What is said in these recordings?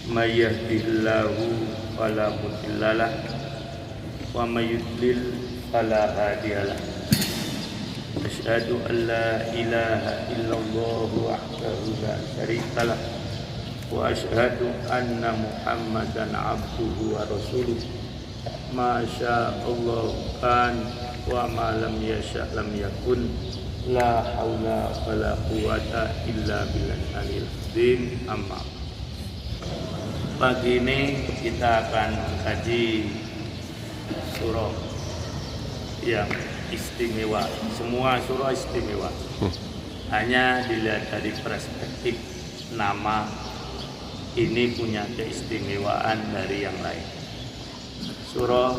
may yahdihillahu fala mudhillalah wa may yudlil fala hadiyalah. Asyhadu an la ilaha illallah wahdahu la syarikalah wa asyhadu anna Muhammadan abduhu wa rasuluh. Masya Allah kan wa ma lam yasha lam yakun. La haula wala quwata illa billahil azim. Amma. Pagi ini kita akan mengkaji surah yang istimewa. Semua surah istimewa. Hanya dilihat dari perspektif nama, ini punya keistimewaan dari yang lain. Surah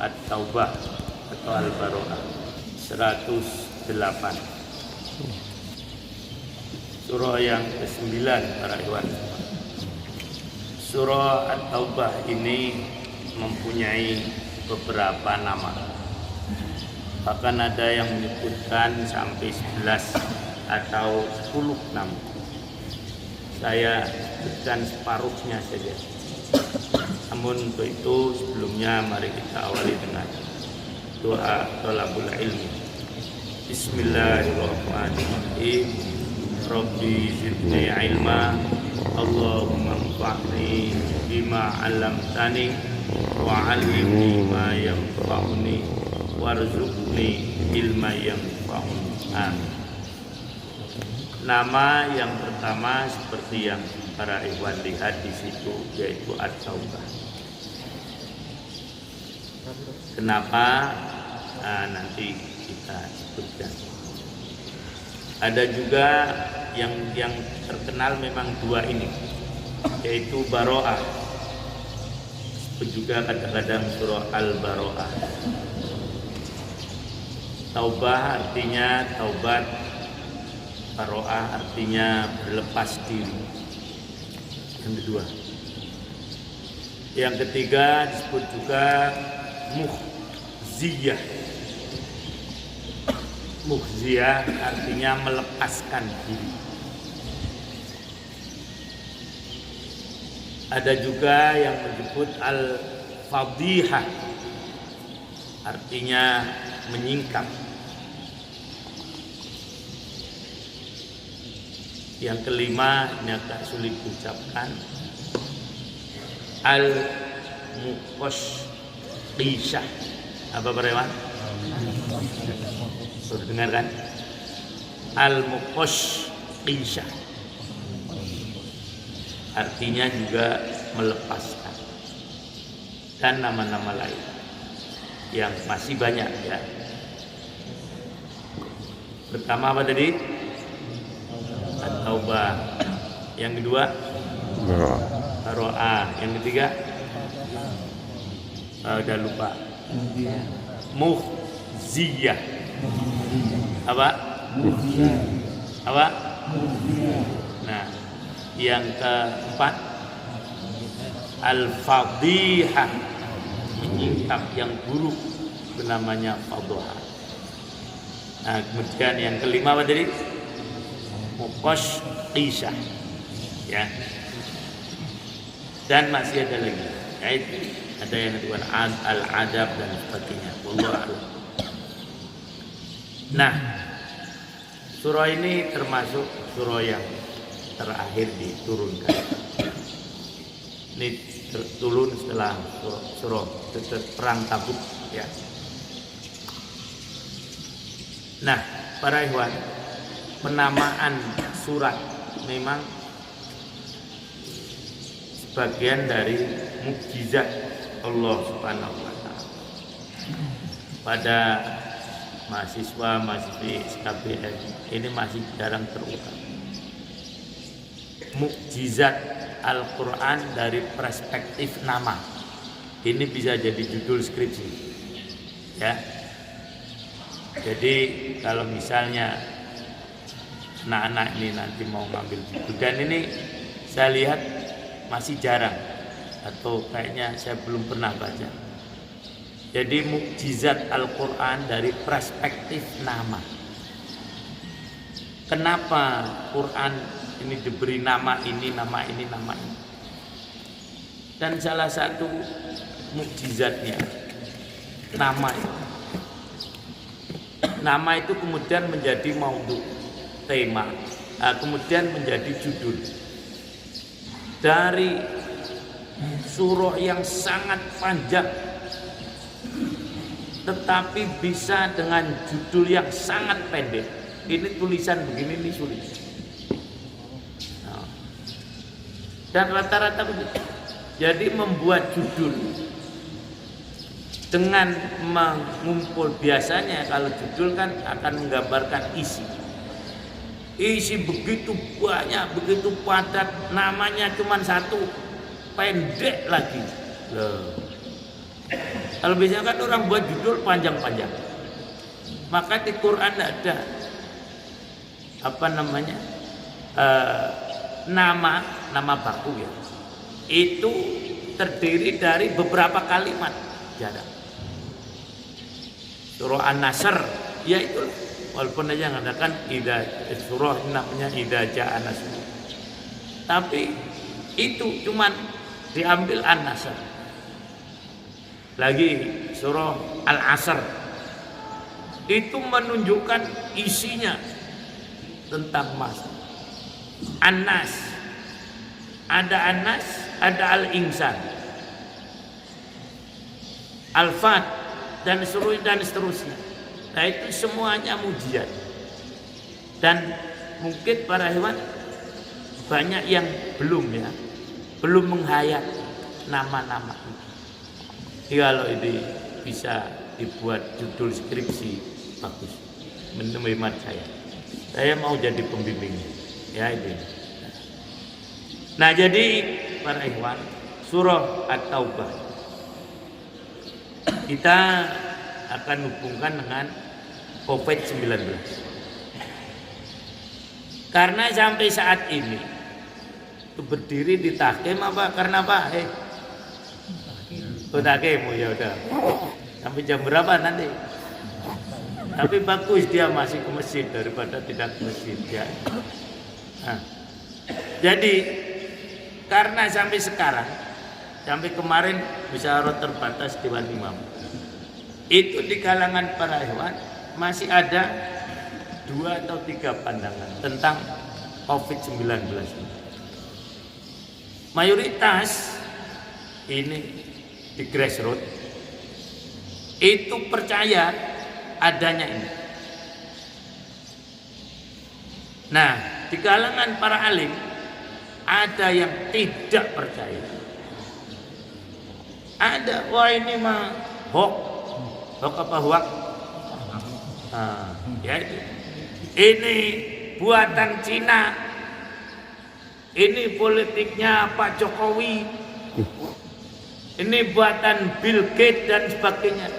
At-Taubah atau Al-Baro'ah 108. Surah yang ke-9 para ikhwan. Surah At-Taubah ini mempunyai beberapa nama. Bahkan ada yang menyebutkan sampai 11 atau 10 nama. Saya sebutkan separuhnya saja. Namun untuk itu sebelumnya mari kita awali dengan doa thalabul ilmi. Bismillahirrahmanirrahim. Rabbi zidni ilma. Allahumma anfa'ni bima 'allamtani wa 'allimni ma yanfa'uni warzuqni ilma yanfa'uni. Amin. Nama yang pertama seperti yang para ikhwan lihat di situ, yaitu At-Taubah. Kenapa? Nanti kita sebutkan. Ada juga yang terkenal memang dua ini, yaitu Baro'ah. Juga kadang-kadang surah Al-Baro'ah. Taubah artinya taubat, Baro'ah artinya berlepas diri. Yang kedua. Yang ketiga disebut juga Mukhziyah. Mukhziyah artinya melepaskan diri. Ada juga yang menyebut Al-Fadhihah, artinya menyingkap. Yang kelima, ini agak sulit diucapkan, Al-Muqashqishah. Apa perewan? Sudah dengar kan? Al-Muqashqishah artinya juga melepaskan. Dan nama-nama lain yang masih banyak ya. Pertama apa tadi? At-Taubah. Yang kedua Baro'ah. Yang ketiga udah lupa. Mukhziyah. Apa? Apa? Nah, yang keempat Al-Fadhihah, menyingkap yang buruk, namanya Fadhihah. Nah, kemudian yang kelima apa tadi? Muqashqishah. Ya. Dan masih ada lagi. Yaitu ada yang disebut Al-Adab dan sebagainya. Wallahu a'lam. Nah, surah ini termasuk surah yang terakhir diturunkan. Ini turun setelah surah perang Tabuk ya. Nah, para ikhwan, penamaan surat memang sebagian dari mukjizat Allah Subhanahu wa taala. Pada mahasiswi SKBN ini masih jarang terungkap. Mukjizat Al-Quran dari perspektif nama. Ini bisa jadi judul skripsi ya. Jadi kalau misalnya anak-anak ini nanti mau ngambil buku, dan ini saya lihat masih jarang atau kayaknya saya belum pernah baca. Jadi mukjizat Al-Quran dari perspektif nama. Kenapa Quran ini diberi nama ini, nama ini, nama ini? Dan salah satu mukjizatnya nama itu kemudian menjadi maudhu, tema, kemudian menjadi judul dari surah yang sangat panjang, tetapi bisa dengan judul yang sangat pendek. Ini tulisan begini ini sulit. Dan rata-rata begitu. Jadi membuat judul dengan mengumpul, biasanya kalau judul kan akan menggambarkan isi. Isi begitu banyak, begitu padat, namanya cuma satu, pendek lagi. Loh. Kalau biasanya kan orang buat judul panjang-panjang. Maka di Quran tidak ada nama baku ya. Itu terdiri dari beberapa kalimat jarang. Surah An-Nasr ya itu, walaupun aja mengatakan surah namanya idza jaa nasr, tapi itu cuman diambil An-Nasr. Lagi surah Al-Asr itu menunjukkan isinya tentang masa. An-Nas, ada An-Nas, ada Al-Insan, Al-Fat dan seterusnya. Nah itu semuanya mujizat. Dan mungkin para hewan banyak yang belum menghayat nama-nama. Kalau ini bisa dibuat judul skripsi bagus, menurut saya mau jadi pembimbingnya ya ini. Nah jadi para ikhwan, surah At-Taubah kita akan hubungkan dengan COVID-19 karena sampai saat ini itu berdiri di tahkim apa karena apa? Tahkim ya udah sampai jam berapa nanti? Tapi bagus dia masih ke masjid daripada tidak ke masjid ya. Nah, jadi karena sampai sekarang, sampai kemarin musyawarah terbatas Dewan Imam, itu di kalangan para hewan masih ada 2 atau 3 pandangan tentang COVID-19. Mayoritas ini di grassroots itu percaya adanya ini. Nah, di kalangan para alim ada yang tidak percaya. Ada, wah ini mah hoax apa hoax? Ya itu. Ini buatan Cina. Ini politiknya Pak Jokowi. Ini buatan Bill Gates dan sebagainya.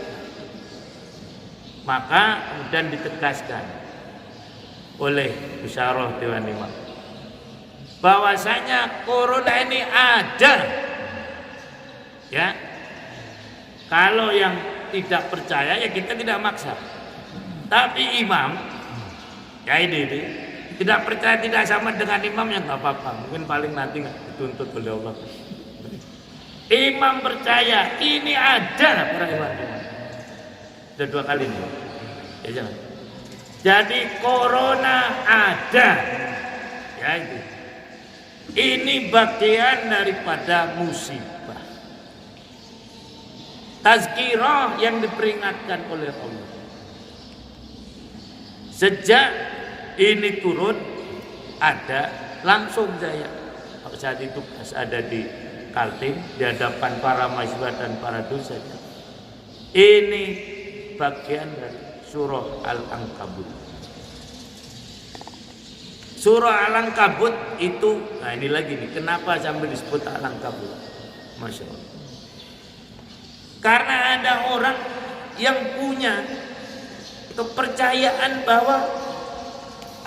Maka kemudian ditegaskan oleh musyawarah Dewan Imam bahwasanya corona ini ada. Ya. Kalau yang tidak percaya ya kita tidak maksa. Tapi imam ya ini tidak percaya tidak sama dengan imam yang nggak apa-apa. Mungkin paling nanti nggak dituntut oleh Allah. Imam percaya ini ada para imam. Sudah 2 kali nih. Ya jangan. Jadi corona ada. Ya itu. Ini bagian daripada musibah. Tazkirah yang diperingatkan oleh Allah. Sejak ini turun ada langsung saya saat itu pas ada di Kaltim di hadapan para mahasiswa dan para dosen. Ini bagian dari surah Al-Ankabut. Surah Al-Ankabut itu, nah ini lagi nih, kenapa sampai disebut Al-Ankabut? Masya Allah. Karena ada orang yang punya kepercayaan bahwa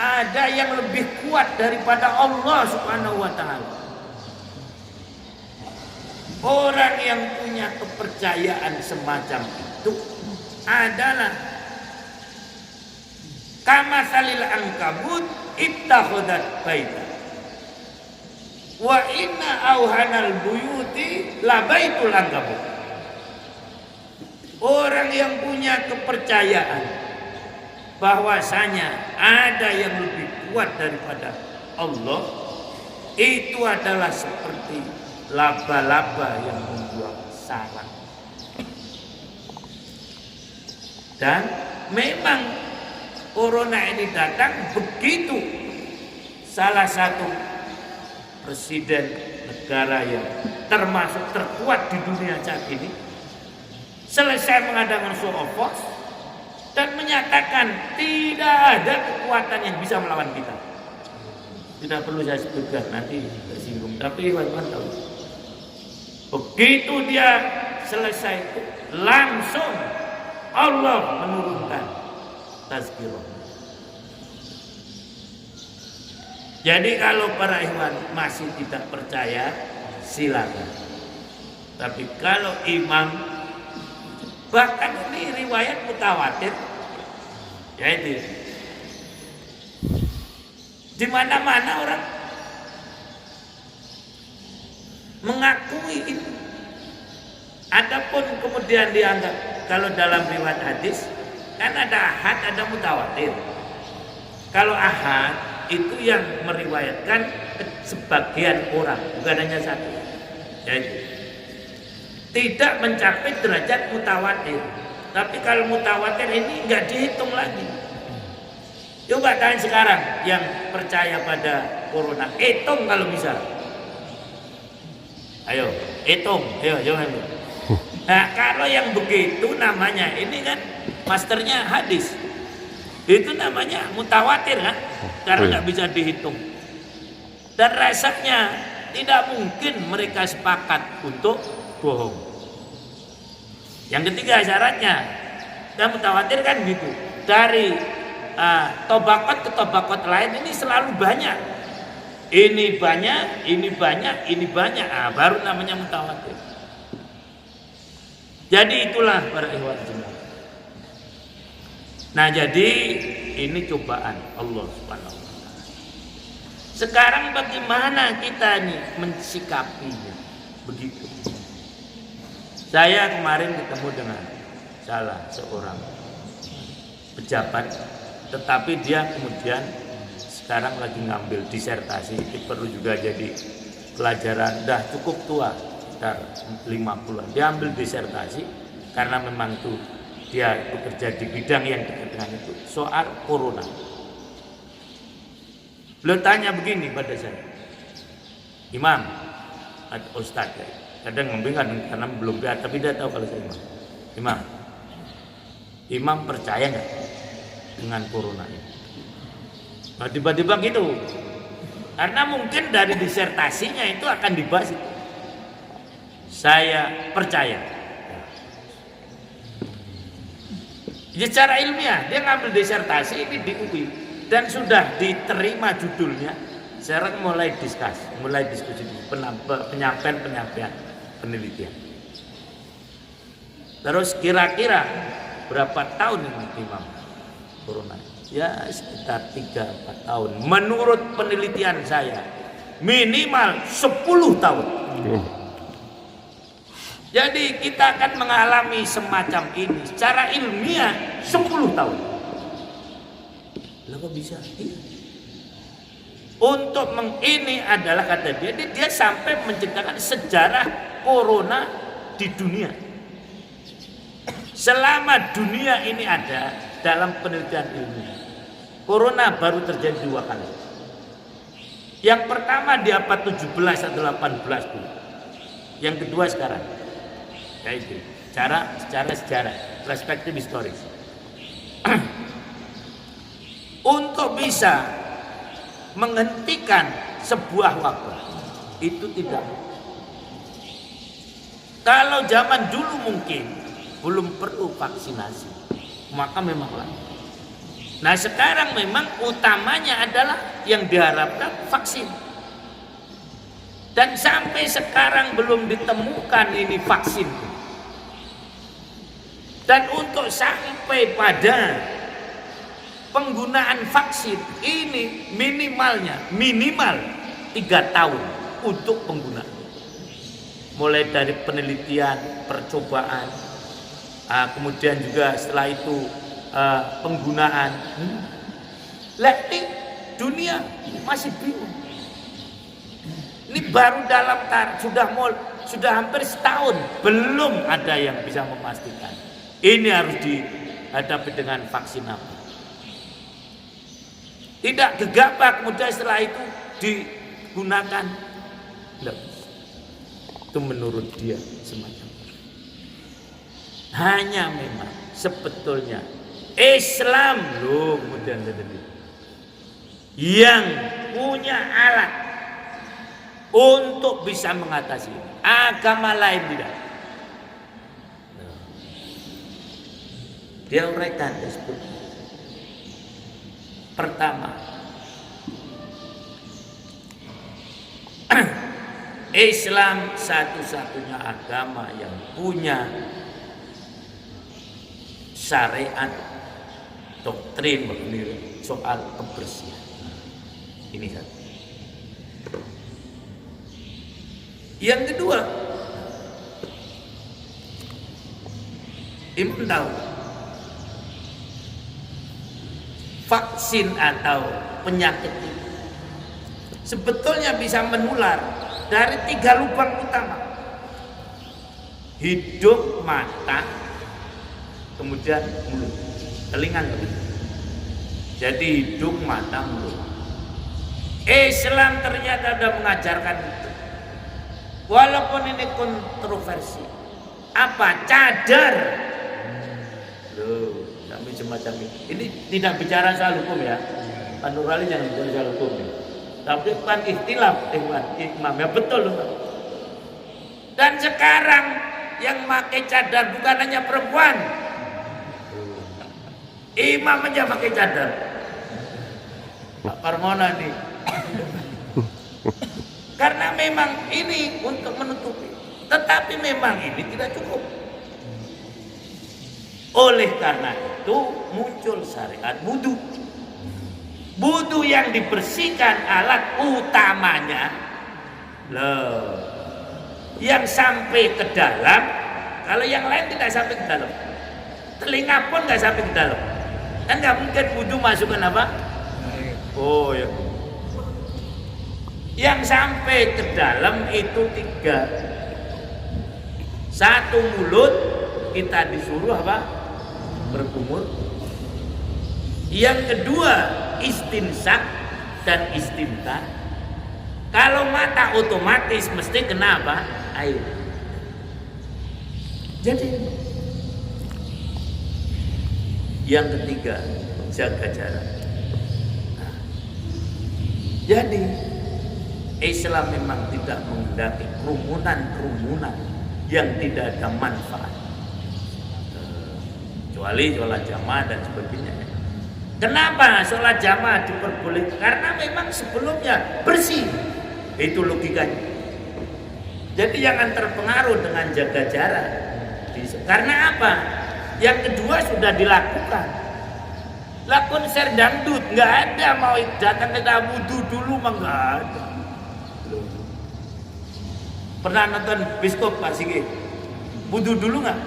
ada yang lebih kuat daripada Allah Subhanahu wa Ta'ala. Orang yang punya kepercayaan semacam itu adalah kama salil ankabut ittakhadhat baita. Wa inna auhanal buyuti labaitul ankabut. Orang yang punya kepercayaan bahwasanya ada yang lebih kuat daripada Allah, itu adalah seperti laba-laba yang membuat sarang. Dan memang corona ini datang begitu salah satu presiden negara yang termasuk terkuat di dunia saat ini selesai mengadakan show of force dan menyatakan tidak ada kekuatan yang bisa melawan kita. Tidak perlu saya sebutkan, nanti tersinggung, tapi teman-teman tahu. Begitu dia selesai itu, langsung Allah menurunkan tazkirah. Jadi kalau para ikhwan masih tidak percaya, silakan. Tapi kalau imam, bahkan ini riwayat mutawatir, yaitu di mana-mana orang mengakui itu. Adapun kemudian dianggap kalau dalam riwayat hadis kan ada ahad, ada mutawatir. Kalau ahad itu yang meriwayatkan sebagian orang, bukan hanya satu. Jadi tidak mencapai derajat mutawatir. Tapi kalau mutawatir ini nggak dihitung lagi. Coba tanya sekarang yang percaya pada corona, hitung kalau bisa. Ayo, hitung, ayo jangan. Nah kalau yang begitu namanya ini kan masternya hadis, itu namanya mutawatir kan, karena nggak bisa dihitung. Dan rasanya tidak mungkin mereka sepakat untuk bohong. Yang ketiga syaratnya, dan mutawatir kan gitu. Dari tobakot ke tobakot lain ini selalu banyak. Ini banyak, ini banyak, ini banyak. Baru namanya mutawatir. Jadi itulah para ikhwan semua. Nah jadi ini cobaan Allah Subhanahu wa ta'ala. Sekarang bagaimana kita nih mensikapinya? Begitu. Saya kemarin ketemu dengan salah seorang pejabat, tetapi dia kemudian sekarang lagi ngambil disertasi. Itu perlu juga jadi pelajaran. Dah cukup tua, sekitar 50-an. Dia ambil disertasi karena memang tuh dia bekerja di bidang yang dekat dengan itu, soal corona. Beliau tanya begini pada saya, Imam atau Ustadz, kadang membingungkan karena belum lihat, tapi dia tahu kalau saya Imam. Imam percaya nggak dengan corona ini? Nah, tiba-tiba gitu, karena mungkin dari disertasinya itu akan dibahas itu. Saya percaya. Secara ilmiah dia ngambil disertasi ini di UI dan sudah diterima judulnya. Sekarang mulai diskusi penyampaian penelitian. Terus kira-kira berapa tahun ini Imam corona? Ya sekitar 3-4 tahun. Menurut penelitian saya minimal 10 tahun. Jadi kita akan mengalami semacam ini secara ilmiah 10 tahun. Lah kok bisa? Iya. Untuk ini adalah kata dia sampai menciptakan sejarah corona di dunia. Selama dunia ini ada dalam penelitian ilmiah, corona baru terjadi 2 kali. Yang pertama di abad 17 atau 18 dulu. Yang kedua sekarang. Kayak itu. Secara sejarah, perspektif historis. Untuk bisa menghentikan sebuah wabah itu tidak. Kalau zaman dulu mungkin belum perlu vaksinasi, maka memanglah. Nah sekarang memang utamanya adalah yang diharapkan vaksin. Dan sampai sekarang belum ditemukan ini vaksin. Dan untuk sampai pada penggunaan vaksin ini minimal 3 tahun untuk pengguna. Mulai dari penelitian, percobaan, kemudian juga setelah itu penggunaan. Ini dunia masih bingung. Ini baru dalam sudah hampir setahun belum ada yang bisa memastikan. Ini harus dihadapi dengan vaksin apa? Tidak gegabah kemudian setelah itu digunakan. Tidak. Itu menurut dia semacam. Hanya memang sebetulnya Islam loh kemudian yang punya alat untuk bisa mengatasi ini. Agama lain tidak. Dia uraikan disebut. Pertama, Islam satu-satunya agama yang punya syariat doktrin soal kebersihan. Ini satu. Yang kedua, Imam tahu vaksin atau penyakit itu sebetulnya bisa menular dari 3 lubang utama: hidung, mata, kemudian mulut, telinga. Jadi hidung, mata, mulut. Islam ternyata sudah mengajarkan itu. Walaupun ini kontroversi. Apa? Cadar. Loh, kami semacam ini. Ini tidak bicara soal hukum ya. Pak Nurali jangan bicara soal hukum ya. Tapi kan ikhtilaf imam ya, betul loh. Dan sekarang yang pakai cadar bukan hanya perempuan. Imam aja pakai cadar. Pak Parmona nih. Karena memang ini untuk menutupi. Tetapi memang ini tidak cukup. Oleh karena itu muncul syariat wudu. Wudu yang dibersihkan alat utamanya loh, yang sampai ke dalam. Kalau yang lain tidak sampai ke dalam, telinga pun nggak sampai ke dalam, kan nggak mungkin wudu masukkan apa? Oh ya. Yang sampai ke dalam itu 3. Satu, mulut, kita disuruh apa? Berkumur. Yang kedua, istinsak dan istinta. Kalau mata otomatis mesti kena apa? Air. Jadi yang ketiga, jaga jarak. Nah, jadi Islam memang tidak menghendaki kerumunan yang tidak ada manfaat, kecuali sholat jamaah dan sebagainya. Kenapa sholat jamaah diperbolehkan? Karena memang sebelumnya bersih, itu logikanya. Jadi jangan terpengaruh dengan jaga jarak. Karena apa? Yang kedua sudah dilakukan. Lah konser dangdut nggak ada, mau datang kita wudu dulu mah nggak ada. Pernah nonton bioskop Pak Sigi? Wudu dulu nggak?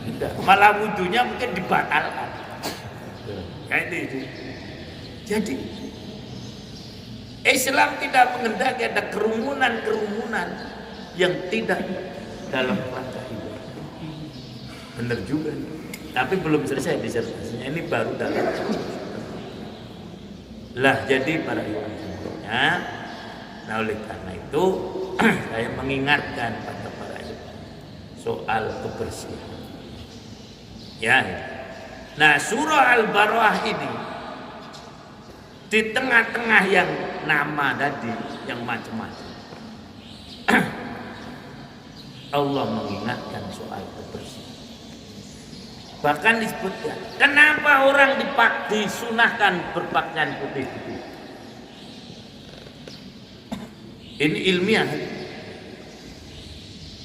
Tidak. Malah wudunya mungkin dibatalkan. Kayak itu. Jadi Islam tidak menghendaki ada kerumunan yang tidak dalam rangka ibadah. Benar juga. Tapi belum selesai disertasinya. Ini baru dalam. Lah jadi para ikhwan semuanya. Nah oleh karena itu saya mengingatkan pada para ikhwan soal kebersihan. Ya. Nah surah Al-Baqarah ini di tengah-tengah yang nama tadi yang macam-macam Allah mengingatkan soal kebersihan. Bahkan disebutkan kenapa orang disunahkan berpakaian putih-putih. Ini ilmiah.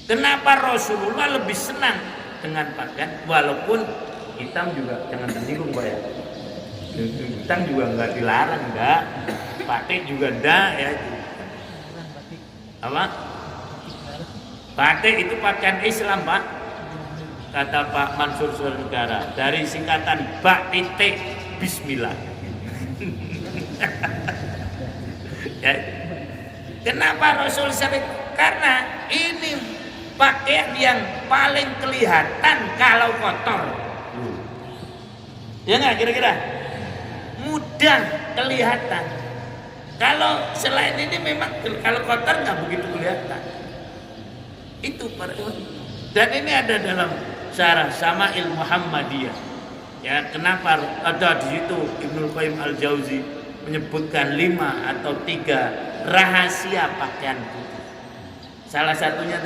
Kenapa Rasulullah lebih senang dengan pakaian walaupun hitam juga jangan tersinggung Pak ya. Hitam juga enggak dilarang, enggak. Pakai juga enggak ya. Apa? Batik itu pakaian Islam, Pak. Kata Pak Mansur Negara, dari singkatan bak titik bismillah. Ya. Kenapa Rasul sampai? Karena ini pakaian yang paling kelihatan kalau kotor. Ya nggak kira-kira? Mudah kelihatan. Kalau selain ini memang kalau kotor nggak begitu kelihatan. Itu para ikhwan. Dan ini ada dalam Syarah Syama'il Muhammadiyah. Ya, kenapa ada di situ Ibnu Qayyim Al-Jauzi menyebutkan 5 atau 3 rahasia pakaian putih. Salah satunya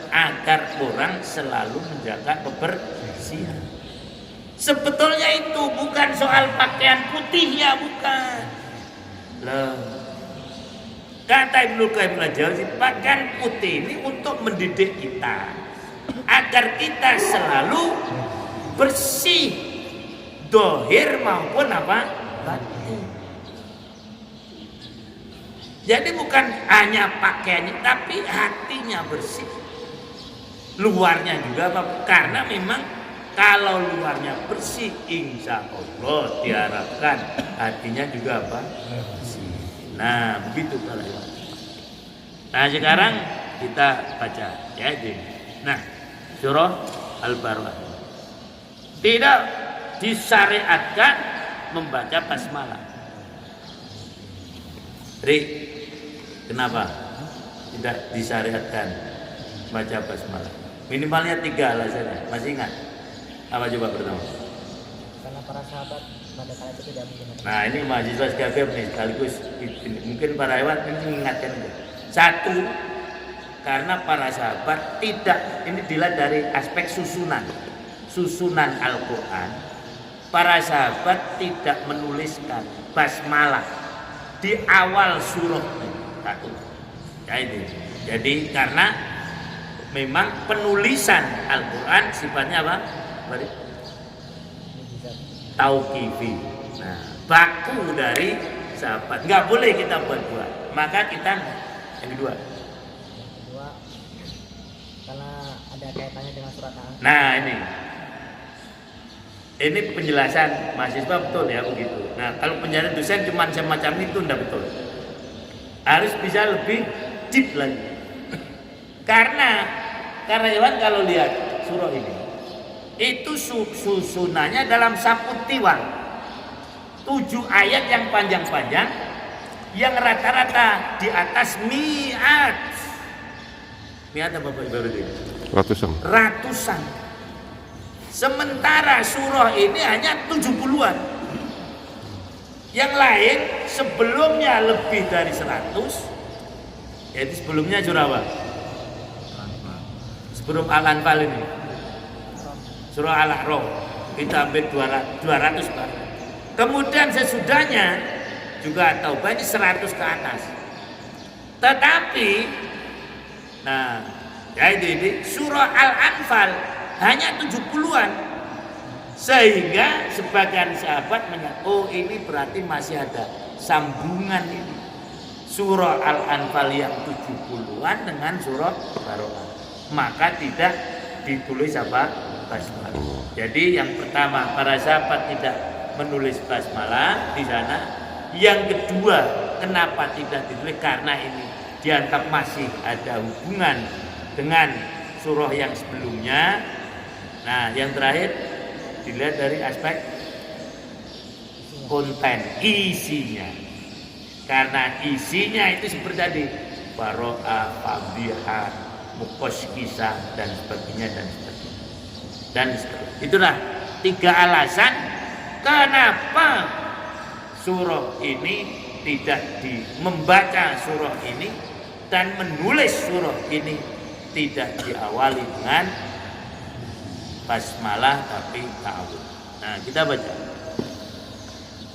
agar orang selalu menjaga kebersihan. Sebetulnya itu bukan soal pakaian putihnya, bukan. Loh. Kata Ibnu Qayyim Al-Jauzi, pakaian putih ini untuk mendidik kita agar kita selalu bersih, dohir maupun apa? Batin. Jadi bukan hanya pakaiannya, tapi hatinya bersih. Luarnya juga apa? Karena memang kalau luarnya bersih, insya Allah diharapkan hatinya juga apa? Bersih. Nah, begitu kalau. Nah, sekarang kita baca ya ini. Nah, surah Al-Baqarah. Tidak disyariatkan membaca basmalah. Ri, kenapa tidak disyariatkan baca basmalah? Minimalnya 3 alasannya. Masih ingat? Apa coba pertama? Karena para sahabat pada kala itu tidak menggunakan. Nah, ini mahasiswa sekaligus nih, sekaligus mungkin para hewan ini mengingatkan itu. 1, karena para sahabat tidak, ini dilihat dari aspek susunan Al-Quran. Para sahabat tidak menuliskan basmalah di awal surah ini. 1. Ya ini. Jadi karena memang penulisan Al-Quran sifatnya apa? Tauqifi. Nah, baku dari sahabat. Nggak boleh kita buat-buat. Maka kita yang kedua. Karena ada kaitannya dengan surat Al. Nah, ini penjelasan mahasiswa betul ya begitu. Nah, kalau penjelasan dosen cuma semacam itu enggak betul. Harus bisa lebih deep lagi. Karena Iwan kalau lihat surah ini itu susunannya dalam saputiwan 7 ayat yang panjang-panjang yang rata-rata di atas mi'at apa Bapak Ibu ini? Ratusan. Sementara surah ini hanya 70-an. Yang lain sebelumnya lebih dari 100. Jadi sebelumnya surah apa? Sebelum Al-Anfal ini surah Al-A'raf kita ambil 200 Pak. Kemudian sesudahnya juga Taubah ini 100 ke atas. Tetapi nah, ya ini surah Al-Anfal hanya 70-an. Sehingga sebagian sahabat menyatakan, oh ini berarti masih ada sambungan ini. Surah Al-Anfal yang 70-an dengan surah Baqarah. Maka tidak ditulis apa? Basmalah. Jadi yang pertama para sahabat tidak menulis basmalah di sana. Yang kedua, kenapa tidak ditulis? Karena ini dianggap masih ada hubungan dengan surah yang sebelumnya. Nah, yang terakhir dilihat dari aspek konten, isinya. Karena isinya itu seperti tadi baro'ah, fadhihah, muqaskisah dan sebagainya dan sebagainya. Dan itulah 3 alasan kenapa surah ini tidak membaca surah ini dan menulis surah ini tidak diawali dengan basmalah tapi ta'awudz. Nah, kita baca.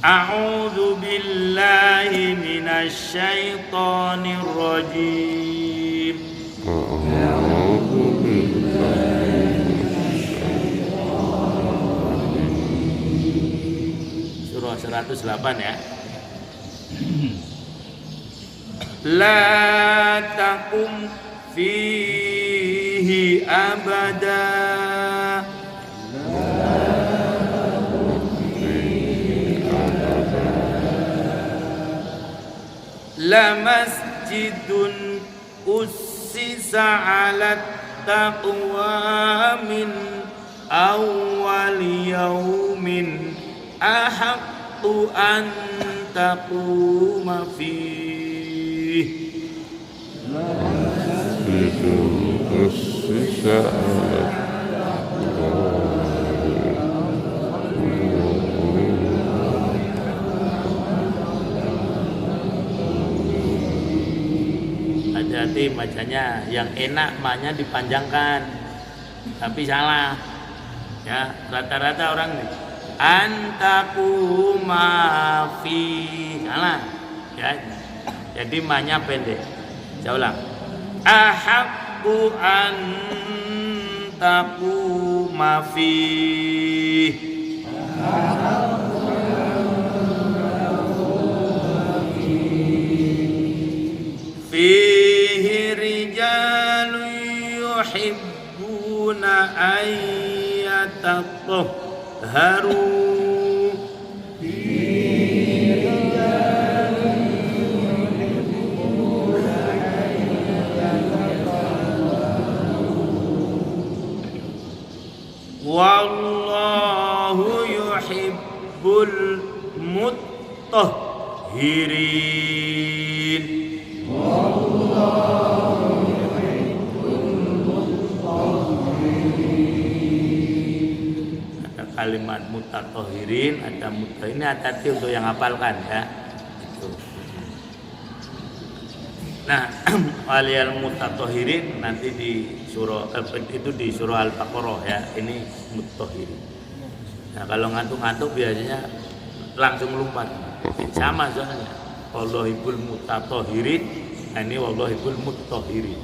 A'udzu billahi minasy syaithanir rajim. Surah 108 ya. La takum fihi abada. La masjidun ussisa ala taqwa min awwal yaumin ahaqqu an taquma fihi. Hati-hati bacanya, yang enak mahnya dipanjangkan, tapi salah. Ya, rata-rata orang nih antakuma fi salah. Ya, jadi mahnya pendek. Saya ulang. Ahaqqu an taquma fi. Fihi rijalun yuhibbuna an yatatahharu. Wallahu yuhibbul mutahhirin. Ada kalimat mutatohirin, ada ini hati-hati untuk yang hafalkan ya. Itu. Nah, waliyal mutatohirin nanti di surah itu di surah Al-Baqarah ya. Ini mutatohirin. Nah, kalau ngantuk-ngantuk biasanya langsung lompat. Sama soalnya. Wallahibul mutatohirin. Nah, ini wallahibul mutatohirin.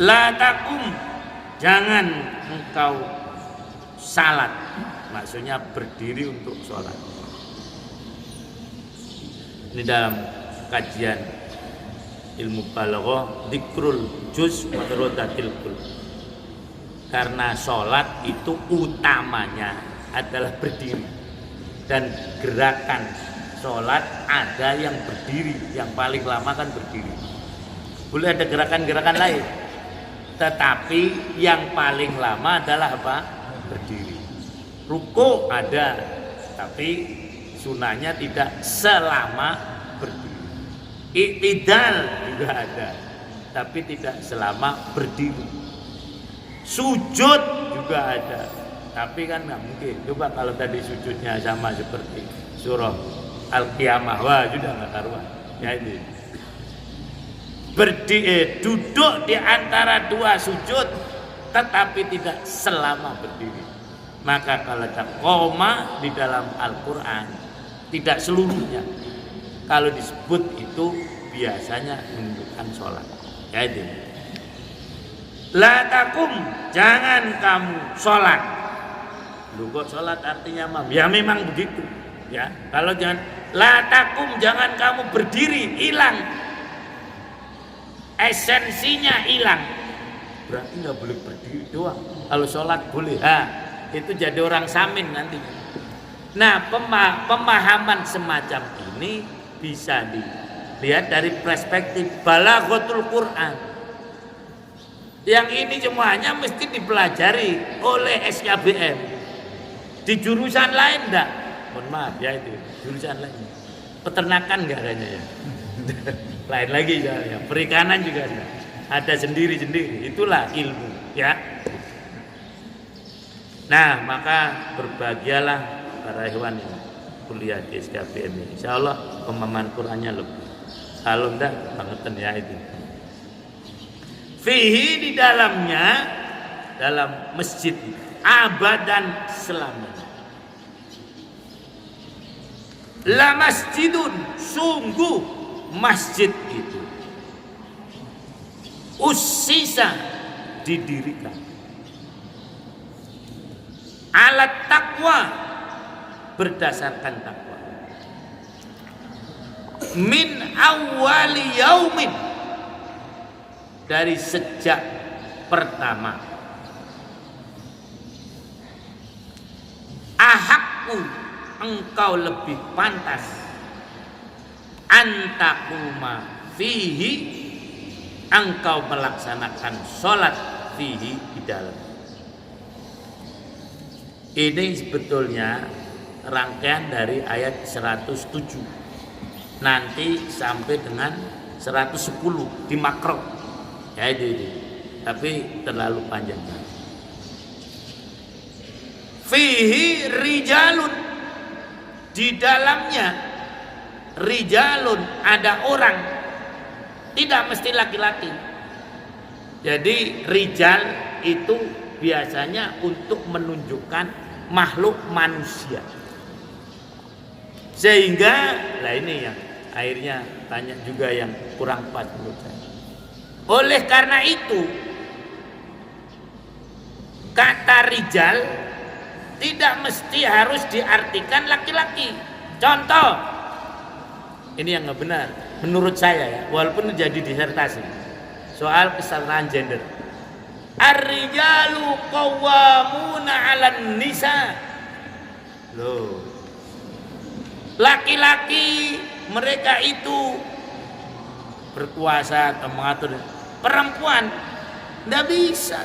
La takum, jangan engkau salat, maksudnya berdiri untuk sholat. Ini dalam kajian ilmu balaghah dzikrul juz wa iradatil kull. Karena sholat itu utamanya adalah berdiri, dan gerakan sholat ada yang berdiri, yang paling lama kan berdiri. Boleh ada gerakan-gerakan lain, tetapi yang paling lama adalah apa? Berdiri. Ruku ada, tapi sunahnya tidak selama berdiri. Iktidal juga ada, tapi tidak selama berdiri. Sujud juga ada, tapi kan nggak mungkin. Coba kalau tadi sujudnya sama seperti surah Al-Qiyamah, wah sudah nggak karuan. Ya ini. Duduk di antara dua sujud, tetapi tidak selama berdiri. Maka kalau ada koma di dalam Al-Quran, tidak seluruhnya. Kalau disebut itu biasanya menunjukkan sholat. Ya itu. La takum, jangan kamu sholat. Lu kok sholat artinya mam? Ya memang begitu. Ya, kalau jangan la takum, jangan kamu berdiri, hilang. Esensinya hilang. Berarti nggak boleh berdiri doang. Kalau sholat boleh. Itu jadi orang samin nanti. Nah, pemahaman semacam ini bisa dilihat dari perspektif balaghatul Quran. Yang ini semuanya mesti dipelajari oleh SKBM. Di jurusan lain enggak? Mohon maaf ya, itu jurusan lain. Peternakan enggak kayaknya ya. Lain lagi ya. Perikanan juga ada sendiri-sendiri. Itulah ilmu ya. Nah, maka berbahagialah para hewan yang kuliah di SKBM ini. Insyaallah pemahaman Qur'annya lebih. Kalau enggak bangetan ya itu. Fihi, di dalamnya, dalam masjid abadan selamanya. La masjidun, sungguh masjid itu ussisa, didirikan, alat takwa, berdasarkan takwa. min awwali yaumin, dari sejak pertama. Ahakku, engkau lebih pantas, antakuma fihi, engkau melaksanakan sholat fihi, di dalam. Ini sebetulnya rangkaian dari ayat 107 nanti sampai dengan 110 di makro ya, itu. Tapi terlalu panjang. Fihi rijalun, di dalamnya rijalun, ada orang, tidak mesti laki-laki. Jadi rijal itu biasanya untuk menunjukkan makhluk manusia. Sehingga, nah ini yang akhirnya tanya juga yang kurang pas menurut saya. Oleh karena itu, kata rijal tidak mesti harus diartikan laki-laki. Contoh, ini yang nggak benar menurut saya ya, walaupun jadi disertasi soal kesetaraan gender. Ar-rijalu qawwamuna 'alan nisa. Loh, laki-laki mereka itu berkuasa atau mengatur, perempuan tidak bisa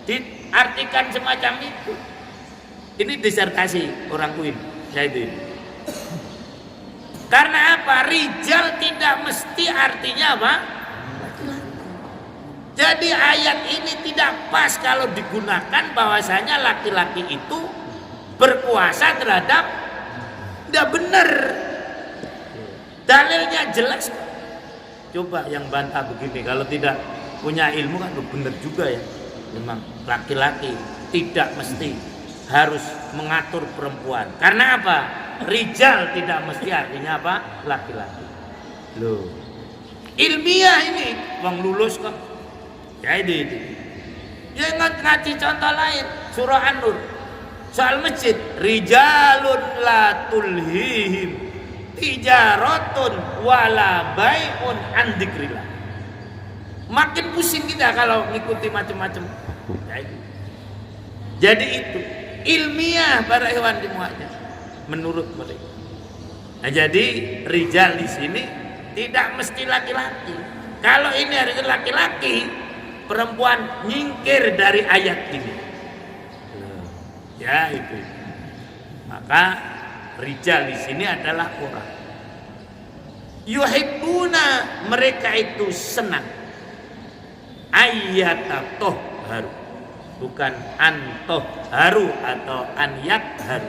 diartikan semacam itu. Ini disertasi orang UIN saya itu. Karena apa? Rijal tidak mesti artinya apa? Jadi ayat ini tidak pas kalau digunakan bahwasanya laki-laki itu berkuasa terhadap, tidak benar. Dalilnya jelas. Coba yang bantah begini, kalau tidak punya ilmu kan benar juga ya. Memang laki-laki tidak mesti harus mengatur perempuan. Karena apa? Rijal tidak mesti artinya apa? Laki-laki. Loh, ilmiah ini, bang lulus kok. Ya itu. Ya ngaji contoh lain, surah An-Nur. Soal masjid, rijalun la tulhihim tijaratun wala bai'un an dzikrillah. Makin pusing kita kalau ngikuti macam-macam. Ya itu. Jadi itu ilmiah para hewan dimuatnya menurut mereka. Nah, jadi rijal di sini tidak mesti laki-laki. Kalau ini harus laki-laki, perempuan nyingkir dari ayat ini. Ya itu. Maka rijal di sini adalah orang. Yuhibbuna, mereka itu senang. Ayyatatoh haru, bukan antoh haru atau anyat haru.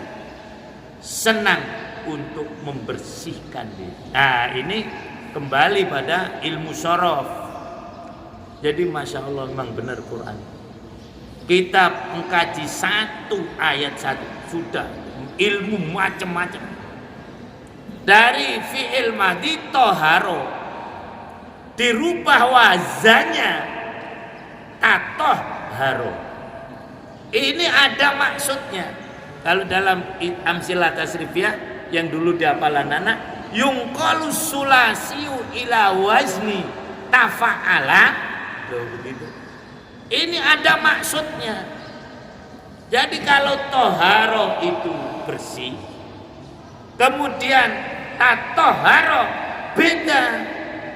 Senang untuk membersihkan diri. Nah ini kembali pada ilmu sorof. Jadi masya Allah memang benar Quran. Kita mengkaji satu ayat satu sudah ilmu macam-macam. Dari fi'il madhi toharo dirubah wazannya tatoh haro. Ini ada maksudnya. Kalau dalam amsilah tasrifiyah yang dulu dihafalan anak, yungqalu sulasiu ila wazni tafa'ala. Loh, begitu. Ini ada maksudnya. Jadi kalau toharo itu bersih, kemudian tatoharo beda,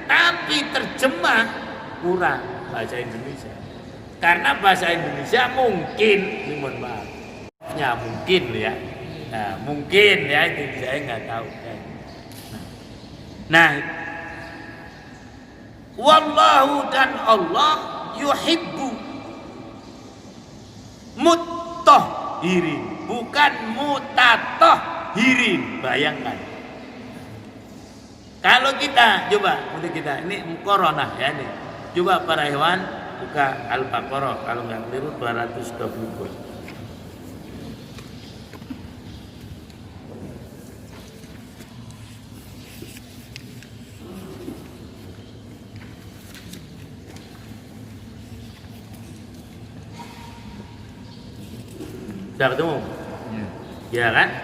tapi terjemah kurang bahasa Indonesia. Karena bahasa Indonesia mungkin, ini mohon maaf, ya mungkin ya, nah mungkin ya itu saya nggak tahu. Nah, wallahu dan Allah yuhibbu muttahhirin, bukan mutatahhirin. Bayangkan kalau kita coba untuk kita ini muqaranah ya nih, coba para hewan buka Al-Baqarah kalau nggak keliru 222. Sudah ketemu? Ya kan?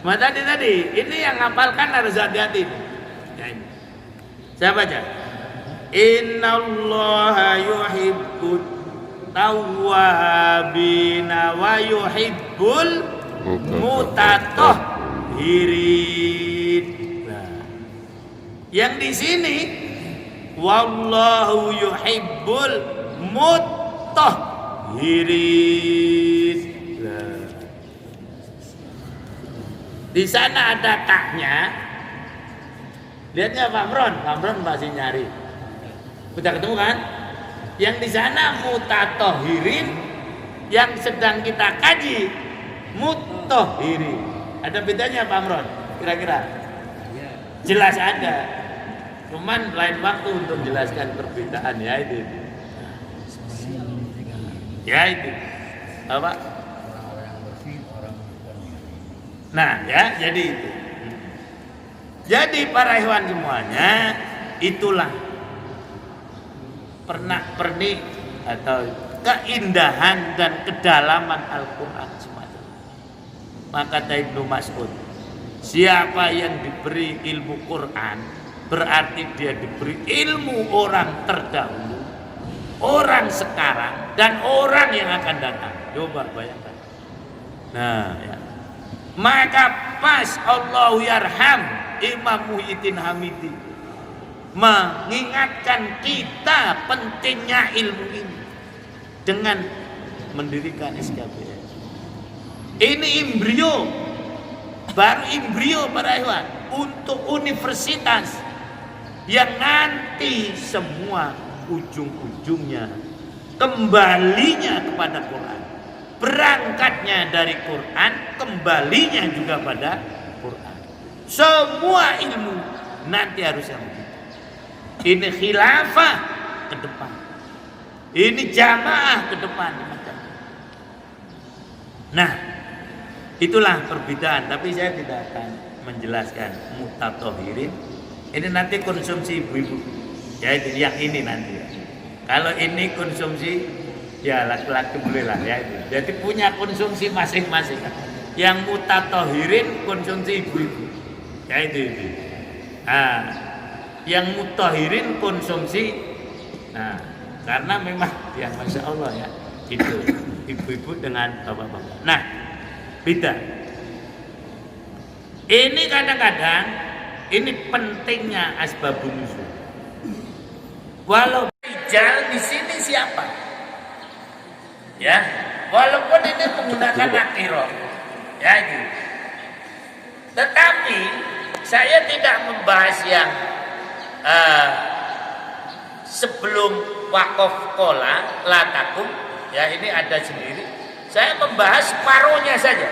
Tadi ini yang ngapalkan harus hati-hati. Ya, ini. Saya baca. Innallaha yuhibbut tawwabina wa yuhibbul mutatahhirin. Nah, yang di sini wallahu yuhibbul mutahhirin. Nah, di sana ada taknya. Lihatnya Pak Amron masih nyari. Udah ketemu kan? Yang di sana mutatahhirin, yang sedang kita kaji mutahhirin. Ada bedanya Pak Amron? Kira-kira? Jelas ada. Cuman lain waktu untuk jelaskan perbedaan ya itu. Ya itu. Apa? Nah, ya jadi itu. Jadi para hewan semuanya itulah pernak-pernik atau keindahan dan kedalaman Al-Quran semata. Maka kata Ibnu Mas'ud, siapa yang diberi ilmu Quran berarti dia diberi ilmu orang terdahulu, orang sekarang, dan orang yang akan datang. Coba bayangkan. Nah, ya. Maka pas Allahu yarham Imam Muhyiddin Hamidi mengingatkan kita pentingnya ilmu ini dengan mendirikan SKBS. Ini embrio, baru embrio para hewan untuk universitas yang nanti semua ujung-ujungnya kembalinya kepada Quran, berangkatnya dari Quran, kembalinya juga pada Quran. Semua ilmu nanti harus yang begitu. Ini khilafah ke depan, ini jamaah ke depan. Nah, itulah perbedaan. Tapi saya tidak akan menjelaskan mutatahhirin. Ini nanti konsumsi ibu-ibu. Ya itu yang ini nanti. Kalau ini konsumsi ya laki-laki boleh lah ya itu. Jadi punya konsumsi masing-masing. Yang mutatahhirin konsumsi ibu-ibu. Ya itu. Nah, yang mutahhirin konsumsi. Nah, karena memang ya masya Allah ya itu ibu-ibu dengan bapak-bapak. Nah, beda. Ini kadang-kadang ini pentingnya asbabun nuzul. Walau rijal di sini siapa? Ya, walaupun ini menggunakan nakirah. Ya itu. Tetapi saya tidak membahas yang sebelum waqaf qola la takum, ya ini ada sendiri. Saya membahas separuhnya saja.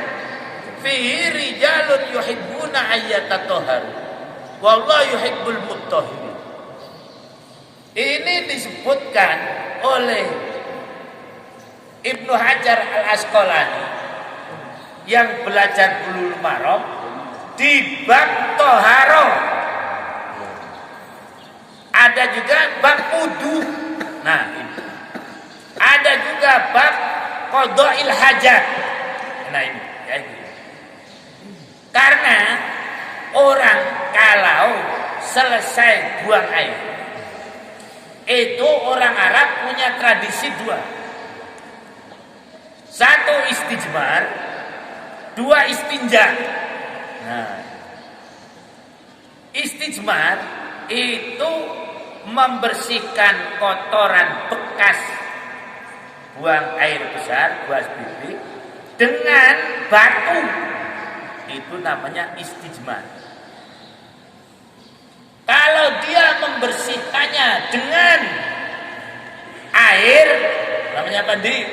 Fihi rijalun yuhibbuna ayyatatahharu wallahu yuhibbul mutahhirin. Ini disebutkan oleh Ibnu Hajar Al-Asqalani yang belajar Bulughul Maram di bab toharoh. Ada juga bab wudu. Nah, ini. Ada juga bab qada'il hajat. Nah, ini ya ini. Karena orang kalau selesai buang air, itu orang Arab punya tradisi dua. Satu istijmar, dua istinja. Nah, istijmar itu membersihkan kotoran bekas buang air besar, buang pipi dengan batu. Itu namanya istijmar. Kalau dia membersihkannya dengan air, namanya apa, Di?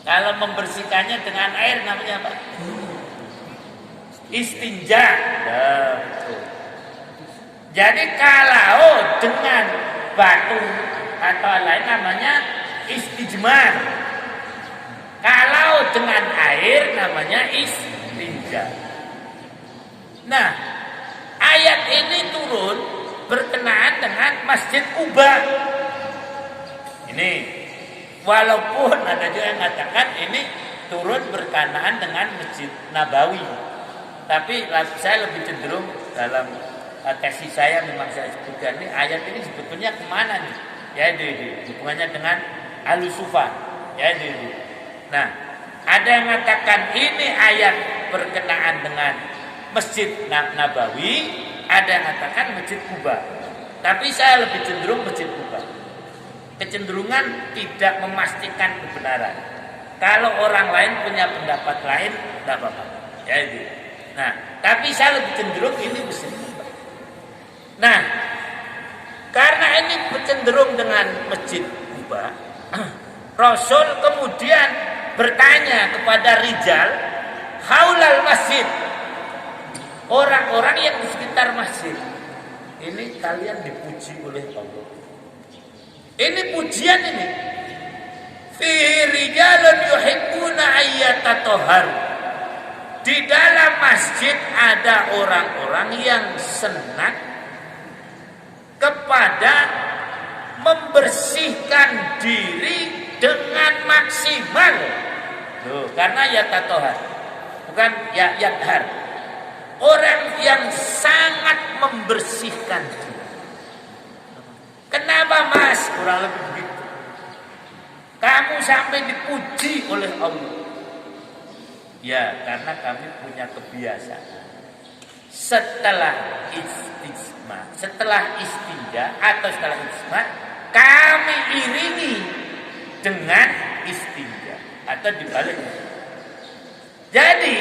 Kalau membersihkannya dengan air namanya apa? Istinja. Ya, betul. Jadi kalau dengan batu atau lain namanya istijmar. Kalau dengan air namanya istinja. Nah, ayat ini turun berkenaan dengan Masjid Quba. Ini walaupun ada juga yang mengatakan ini turun berkenaan dengan Masjid Nabawi. Tapi saya lebih cenderung dalam tesis saya memang saya sebutkan ini ayat ini sebetulnya kemana nih? Ya ini hubungannya dengan Ahlus Sufa. Ya ini. Nah, ada yang mengatakan ini ayat berkenaan dengan Masjid Nabawi, ada yang mengatakan Masjid Quba. Tapi saya lebih cenderung Masjid Quba. Kecenderungan tidak memastikan kebenaran. Kalau orang lain punya pendapat lain, tidak apa-apa. Ya itu. Nah, tapi saya lebih cenderung ini Masjid Quba. Nah, karena ini cenderung dengan Masjid Quba, Rasul kemudian bertanya kepada rijal haulal masjid, orang-orang yang di sekitar masjid, ini kalian dipuji oleh Allah. Ini pujian ini. Fi rijalun yuhibbuna ayyatatoharu. Di dalam masjid ada orang-orang yang senang kepada membersihkan diri dengan maksimal. Tuh, karena yatatohar, bukan yathar. Orang yang sangat membersihkan diri. Kenapa Mas? Kurang lebih begitu. Kamu sampai dipuji oleh Allah. Ya, karena kami punya kebiasaan. Setelah istinja atau setelah istisma, kami iringi dengan istinja atau dibalik. Jadi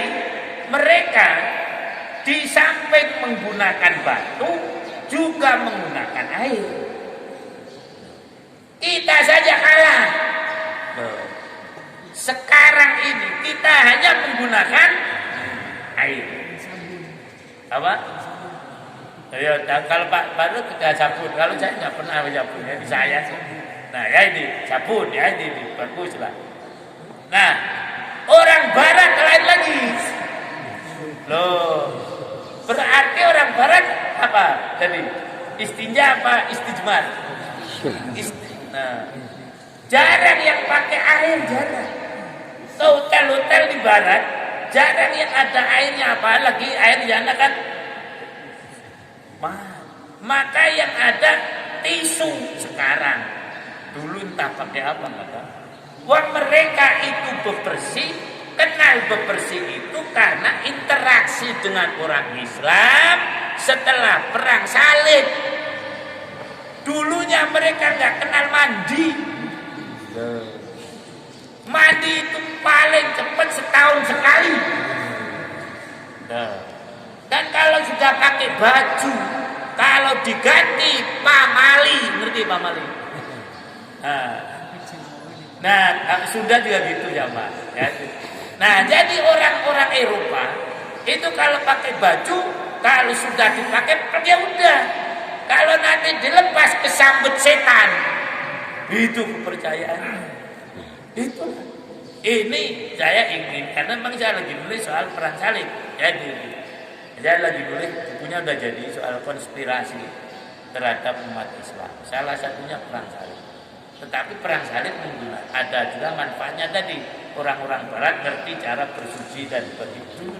mereka di samping menggunakan batu juga menggunakan air. Kita saja kalah. Sekarang ini kita hanya menggunakan air. Apa? Ya, kalau Pak baru tidak sabun. Kalau saya nggak pernah sabun, ya saya. Nah, ya ini sabun, ya ini baguslah. Nah, orang Barat lain lagi. Loh, berarti orang Barat apa? Jadi istinja apa istijmar? Nah, jarang yang pakai air, jarang. Hotel-hotel di Barat jarang yang ada airnya, apalagi air di sana kan. Maka yang ada tisu sekarang. Dulu entah pakai apa nggak tahu. Wah, mereka itu bebersih, kenal bebersih itu karena interaksi dengan orang Islam setelah perang salib. Dulunya mereka nggak kenal mandi. Mandi itu paling cepat setahun sekali. Dan kalau sudah pakai baju, kalau diganti pamali, ngerti pamali? Nah, sudah juga gitu ya Pak. Nah, jadi orang-orang Eropa itu kalau pakai baju, kalau sudah dipakai, ya udah. Kalau nanti dilepas kesambet setan, itu kepercayaan. Itu. Ini saya ingin, karena memang saya lagi nulis soal perang salib. Jadi saya lagi nulis bukunya udah jadi soal konspirasi terhadap umat Islam. Salah satunya perang salib. Tetapi perang salib ada juga manfaatnya tadi. Orang-orang Barat ngerti cara bersuci dan begitu.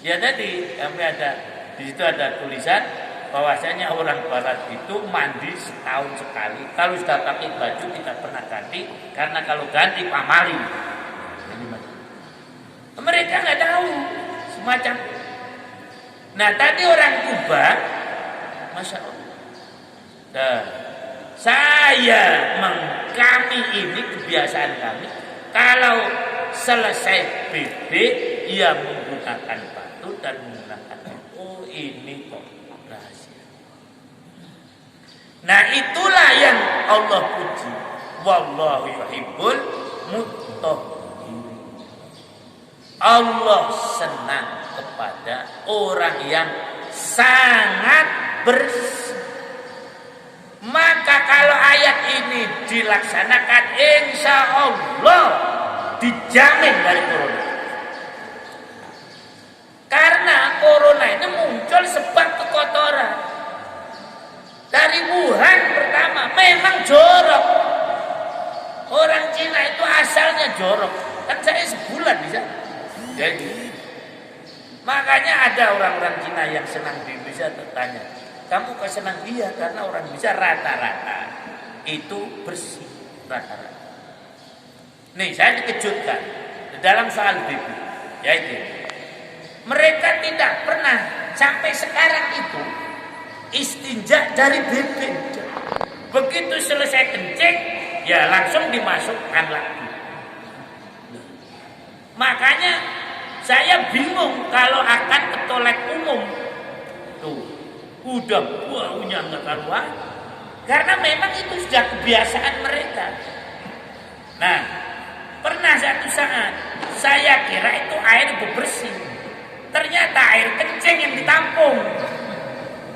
Ya tadi kami ada di situ ada tulisan bahwasanya orang Barat itu mandi setahun sekali. Kalau sudah pakai baju tidak pernah ganti, karena kalau ganti pamali. Mereka nggak tahu semacam. Nah tadi orang Kuba, masya Allah. Nah, kami ini kebiasaan kami. Kalau selesai BB, ia menggunakan batu dan menggunakan ini kok rahasia. Nah itulah yang Allah puji. Wallahu yuhibbul mutahhirin. Allah senang kepada orang yang sangat bersih. Maka kalau ayat ini dilaksanakan, insya Allah dijamin dari corona. Karena corona ini muncul sebab kekotoran. Dari Wuhan pertama memang jorok. Orang Cina itu asalnya jorok. Kan saya sebulan di sana. Jadi makanya ada orang-orang Cina yang senang di bisa tertanya, kamu kok senang? Iya, karena orang bisa rata-rata itu bersih rata-rata. Nih saya dikejutkan dalam soal bibi, yaitu mereka tidak pernah sampai sekarang itu istinja dari bibir. Begitu selesai kencing, ya langsung dimasukkan lagi. Makanya saya bingung kalau akan ke toilet umum. Tuh, udah baunya nggak karuan. Karena memang itu sudah kebiasaan mereka. Nah, pernah satu saat saya kira itu air bersih. Ternyata air kencing yang ditampung.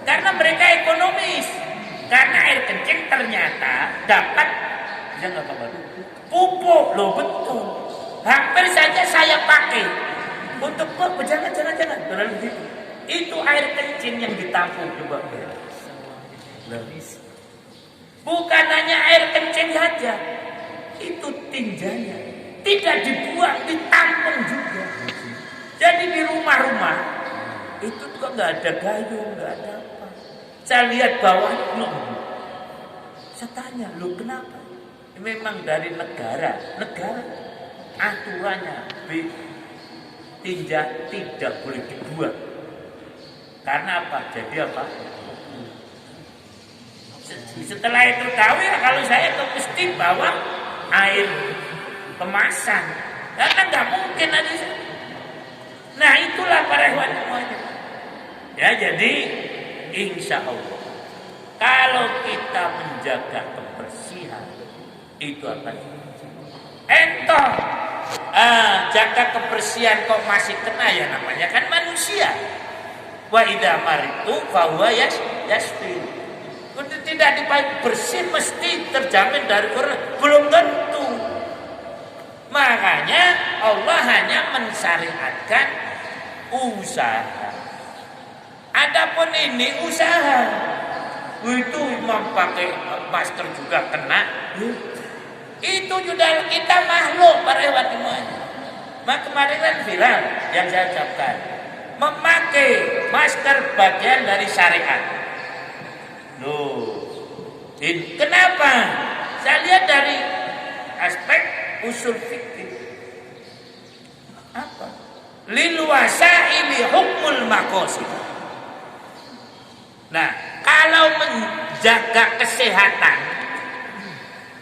Karena mereka ekonomis. Karena air kencing ternyata dapat bisa nggak kabar? Pupuk, loh betul. Hampir saja saya pakai untuk jangan. Itu air kencing yang ditampung coba. Bukan hanya air kencing saja, itu tinjanya tidak dibuang, ditampung juga. Jadi di rumah-rumah itu kok nggak ada gayung, nggak ada apa. Saya lihat bawahnya, saya tanya, lu kenapa? Memang dari negara aturannya tinja tidak boleh dibuang. Karena apa? Jadi apa? Setelah itu tahu ya, kalau saya tuh mesti bawa air kemasan, karena nggak mungkin ada. Nah itulah para hewan semuanya. Ya jadi insya Allah kalau kita menjaga kebersihan itu akan entah jaga kebersihan kok masih kena, ya namanya kan manusia. Wa idza maritu fa huwa yashfi. Untuk tidak dipakai bersih mesti terjamin dari corona, belum tentu. Makanya Allah hanya mensyariatkan usaha. Adapun ini usaha, itu imam pakai masker juga kena. Itu sudah kita makhluk para hewan semuanya. Maka kemarin kan bilang yang saya ucapkan, memakai masker bagian dari syariat. Loh, kenapa? Saya lihat dari aspek usul fikih. Apa? Lil wasaili hukmul maqasid. Nah, kalau menjaga kesehatan,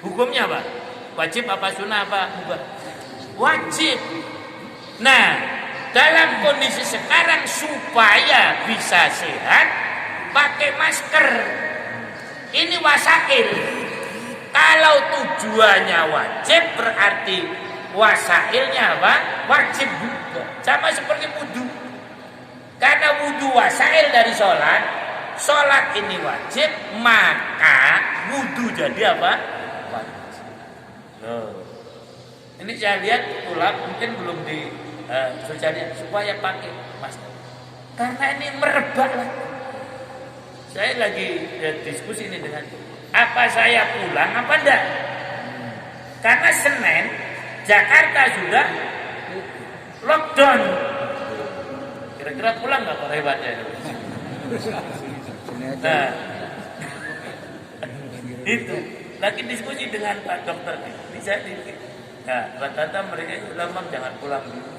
hukumnya apa? Wajib apa sunnah apa? Wajib. Nah, dalam kondisi sekarang supaya bisa sehat, pakai masker. Ini wasail. Kalau tujuannya wajib berarti wasailnya apa? Wajib juga. Sama seperti wudu. Karena wudu wasail dari sholat, sholat ini wajib, maka wudu jadi apa? Wajib. Loh. Ini saya lihat ulama mungkin belum di sosialnya supaya pakai masker. Karena ini merebak lah. Saya lagi diskusi ini dengan apa saya pulang apa enggak? Karena Senin Jakarta sudah lockdown. Kira-kira pulang nggak Pak hebatnya? Nah, itu lagi diskusi dengan Pak Dokter. Ini saya nah, rata-rata mereka bilang, Mam jangan pulang dulu.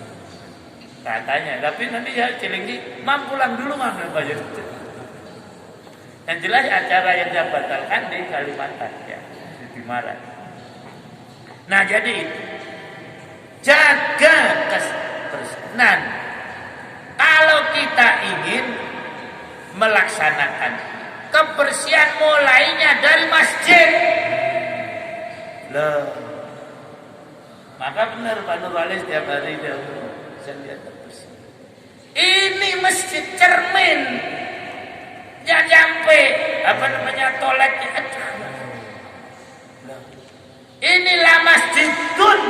Katanya, tapi nanti saya celingi, Mam pulang dulu Mam. Yang jelas acara yang saya batalkan di Kalimantan ya, di Malang. Nah jadi itu jaga kebersihan. Kalau kita ingin melaksanakan kebersihan mulainya dari masjid. Loh. Maka benar Pak Nurwali setiap hari dia saya lihat bersih. Ini masjid cermin. Jangan sampai toiletnya ada. Inilah masjidun.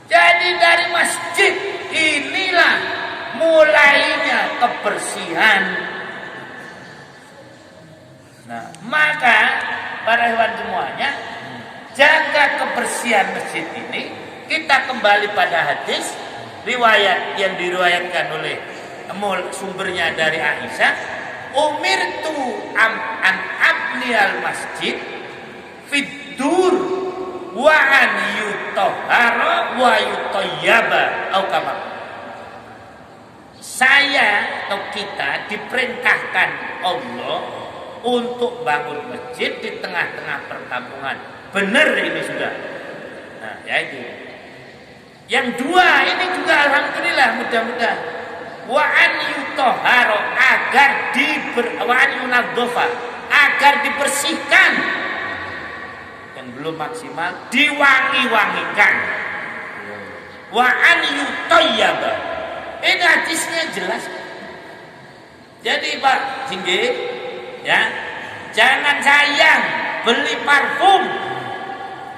Jadi dari masjid inilah mulainya kebersihan. Nah, maka para hewan semuanya jaga kebersihan masjid ini. Kita kembali pada hadis riwayat yang diriwayatkan oleh sumbernya dari Aisyah, umirtu an abniyal masjid fiddur wa an yutahhara wa yutayyaba au kama. Saya atau kita diperintahkan Allah untuk bangun masjid di tengah-tengah perkampungan. Benar ini sudah. Nah, ya itu. Yang dua ini juga alhamdulillah mudah-mudahan wa an yutahhara agar dibersihkan. Yang belum maksimal diwangi-wangikan. Wa an yutayyaba. Ini hadisnya jelas. Jadi Pak Singgi, ya, jangan sayang beli parfum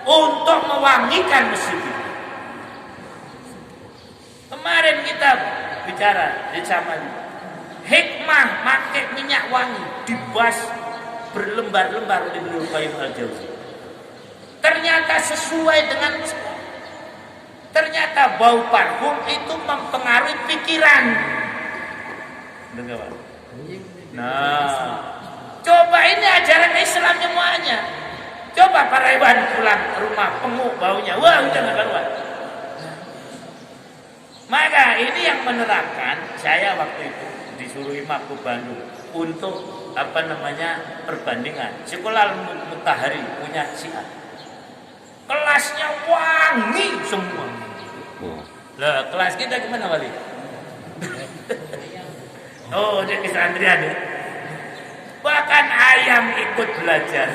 untuk mewangikan masjid. Kemarin kita bicara di zaman hikmah pakai minyak wangi dibas berlembar-lembar oleh Ibnu Qayyim al-Jauziyah. Ternyata sesuai dengan ternyata bau parfum itu mempengaruhi pikiran. Dengar Pak? Nah, coba ini ajaran Islam semuanya. Coba para Iwan pulang ke rumah penguk baunya, wah udah nggak karuan. Maka ini yang menerapkan, saya waktu itu disuruh Imam ke Bandung untuk perbandingan sekolah Mutahari punya Syiah. Kelasnya wangi semua. Lah kelas kita gimana Wali? Oh, dia kesantrian ya. Bahkan ayam ikut belajar,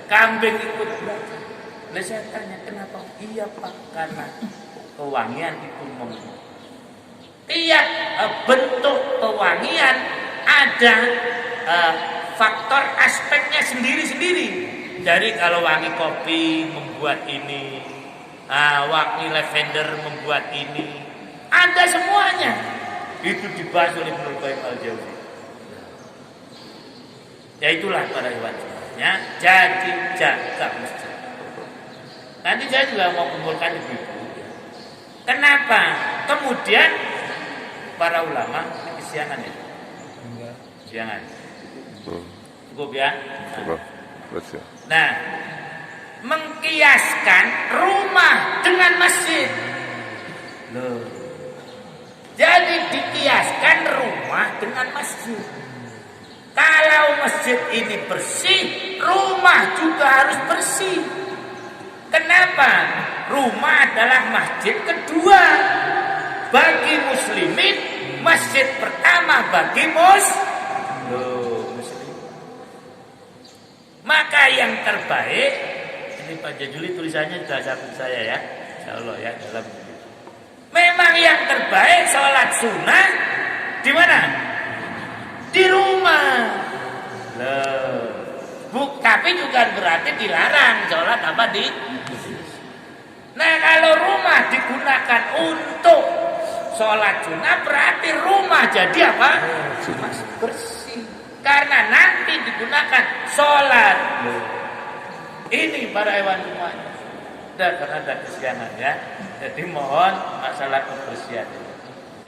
kambing ikut belajar. Lah saya tanya kenapa? Iya Pak, karena kewangian itu tiap bentuk kewangian ada faktor aspeknya sendiri-sendiri. Jadi kalau wangi kopi membuat ini, wangi lavender membuat ini, ada semuanya. Itu dibahas oleh Ibnu Qayyim al-Jauziyah. Ya itulah para hewan ya, jadi jaga masjid. Nanti saya juga mau kumpulkan ibu-ibu. Kenapa? Kemudian para ulama kesiangan ya? Enggak. Kesiangan. Cukup ya? Nah, mengkiaskan rumah dengan masjid. Loh. Jadi dikiaskan rumah dengan masjid. Kalau masjid ini bersih, rumah juga harus bersih. Kenapa? Rumah adalah masjid kedua bagi muslimin, masjid pertama bagi muslim. Maka yang terbaik, ini Pak Jajuli tulisannya sudah sabun saya ya, insya Allah ya dalam. Memang yang terbaik sholat sunnah di mana? Di rumah. Loh. Tapi juga berarti dilarang sholat apa di. Nah kalau rumah digunakan untuk sholat sunnah berarti rumah jadi apa? Bersih. Karena nanti digunakan sholat. Ini para hewan semuanya. Dan karena ada kesiangan ya. Jadi mohon masalah kebersihan.